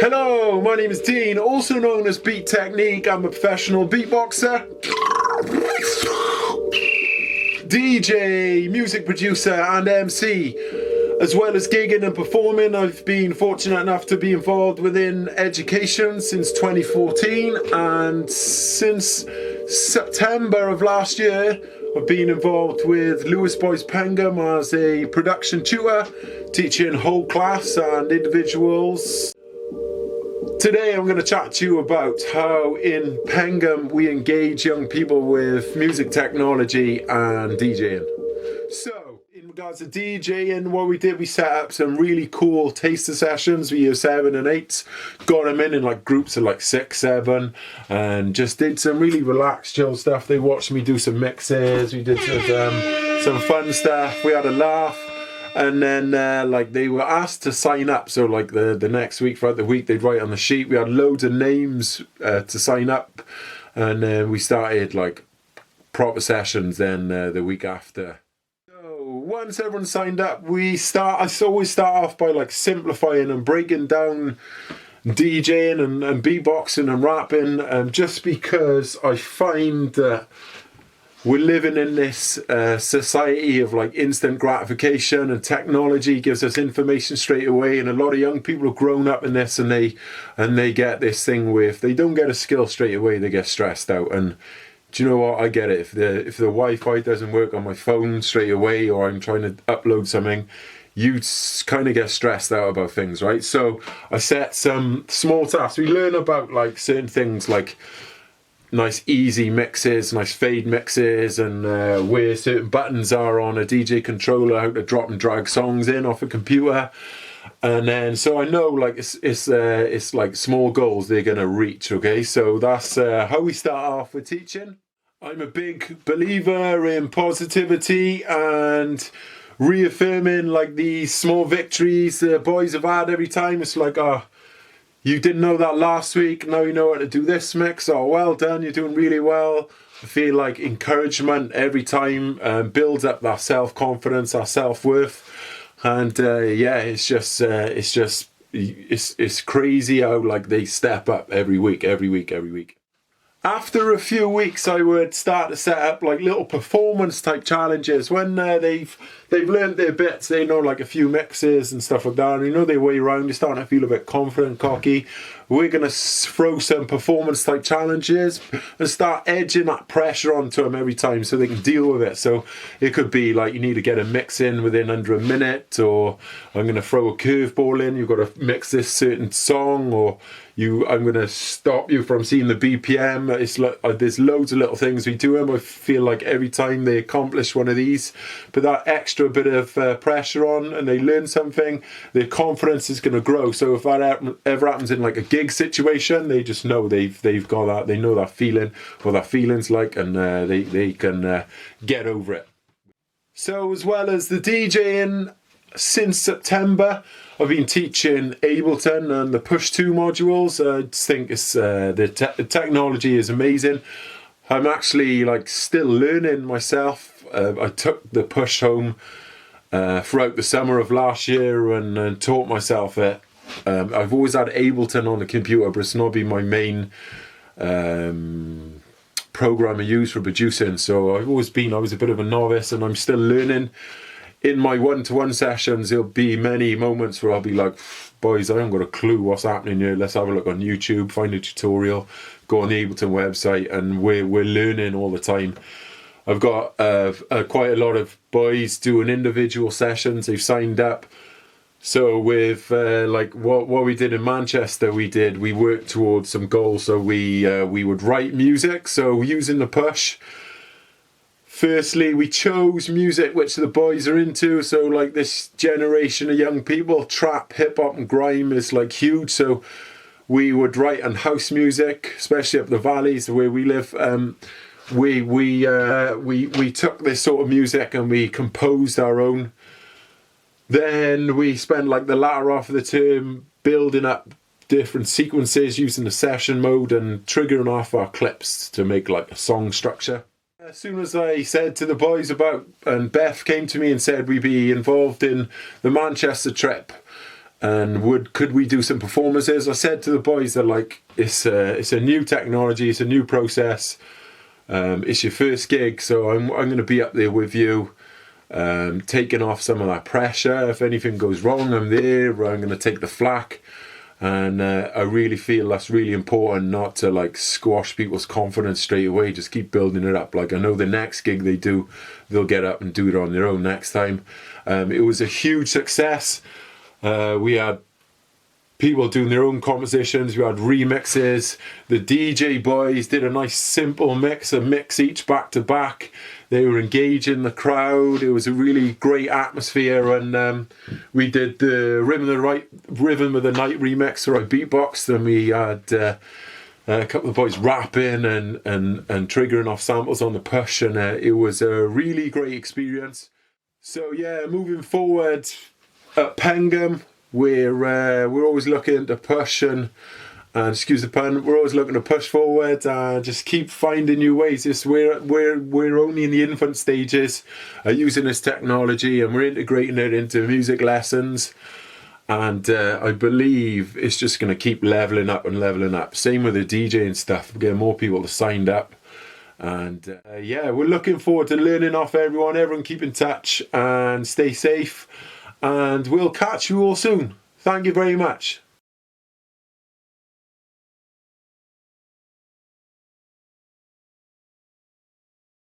Hello, my name is Dean, also known as Beat Technique. I'm a professional beatboxer, DJ, music producer and MC. As well as gigging and performing, I've been fortunate enough to be involved within education since 2014, and since September of last year I've been involved with Lewis School Pengam as a production tutor, teaching whole class and individuals. Today I'm going to chat to you about how in Pengam we engage young people with music technology and DJing. So, in regards to DJing, what we did, we set up some really cool taster sessions for year 7 and 8, got them in like groups of like 6, 7, and just did some really relaxed, chill stuff. They watched me do some mixes, we did some fun stuff, we had a laugh. And then like they were asked to sign up, so like the next week, throughout the week, they'd write on the sheet. We had loads of names to sign up, and then we started like proper sessions then the week after. So once everyone signed up, I always start off by like simplifying and breaking down DJing and beatboxing and rapping, just because I find that we're living in this society of like instant gratification, and technology gives us information straight away, and a lot of young people have grown up in this, and they get this thing where if they don't get a skill straight away, they get stressed out. And do you know what? I get it. If the Wi-Fi doesn't work on my phone straight away, or I'm trying to upload something, you kind of get stressed out about things, right? So I set some small tasks. We learn about like certain things like nice easy mixes, nice fade mixes, and where certain buttons are on a DJ controller, how to drop and drag songs in off a computer. And then so I know like it's like small goals they're gonna reach. Okay, so that's how we start off with teaching. I'm a big believer in positivity and reaffirming like these small victories the boys have had every time. It's like, you didn't know that last week, now you know how to do this mix. Oh, well done, you're doing really well. I feel like encouragement every time builds up that self-confidence, that self-worth. And yeah, it's crazy how like they step up every week. After a few weeks, I would start to set up like little performance type challenges when they've learned their bits. They know like a few mixes and stuff like that, and you know their way around. They're starting to feel a bit confident, cocky. We're gonna throw some performance type challenges and start edging that pressure onto them every time so they can deal with it. So it could be like you need to get a mix in within under a minute, or I'm gonna throw a curveball in. You've got to mix this certain song, or I'm going to stop you from seeing the BPM. It's like, there's loads of little things we do them. I feel like every time they accomplish one of these, put that extra bit of pressure on and they learn something, their confidence is going to grow. So if that ever happens in like a gig situation, they just know they've got that, they know that feeling, what that feeling's like, and they can get over it. So as well as the DJing, since September, I've been teaching Ableton and the Push 2 modules. I just think it's the technology is amazing. I'm actually like still learning myself. I took the Push home throughout the summer of last year and taught myself it. I've always had Ableton on the computer, but it's not been my main program I use for producing. So I was a bit of a novice, and I'm still learning. In my one-to-one sessions, there'll be many moments where I'll be like, boys, I haven't got a clue what's happening here. Let's have a look on YouTube, find a tutorial, go on the Ableton website, and we're learning all the time. I've got quite a lot of boys doing individual sessions. They've signed up. So with like what we did in Manchester, we worked towards some goals. So we would write music. So using the Push, firstly, we chose music which the boys are into. So like this generation of young people, trap, hip hop and grime is like huge. So we would write on house music, especially up the valleys where we live. We took this sort of music and we composed our own. Then we spent like the latter half of the term building up different sequences using the session mode and triggering off our clips to make like a song structure. As soon as I said to the boys about, and Beth came to me and said we'd be involved in the Manchester trip, and could we do some performances? I said to the boys that like it's a new technology, it's a new process. It's your first gig, so I'm going to be up there with you, taking off some of that pressure. If anything goes wrong, I'm there. I'm going to take the flak, and I really feel that's really important, not to like squash people's confidence straight away. Just keep building it up. Like I know the next gig they do, they'll get up and do it on their own next time. It was a huge success. We had people doing their own compositions, we had remixes. The DJ boys did a nice simple mix, a mix each back to back. They were engaging the crowd. It was a really great atmosphere, and we did the Rhythm of the Night remix, or I beatboxed, and we had a couple of boys rapping and triggering off samples on the push, and it was a really great experience. So yeah, moving forward at Pengam, we're always looking to push and excuse the pun, we're always looking to push forward and just keep finding new ways. We're only in the infant stages using this technology, and we're integrating it into music lessons, and I believe it's just going to keep leveling up and leveling up. Same with the DJ and stuff. We're getting more people to sign up, and yeah, we're looking forward to learning off everyone. Everyone keep in touch and stay safe, and we'll catch you all soon. Thank you very much.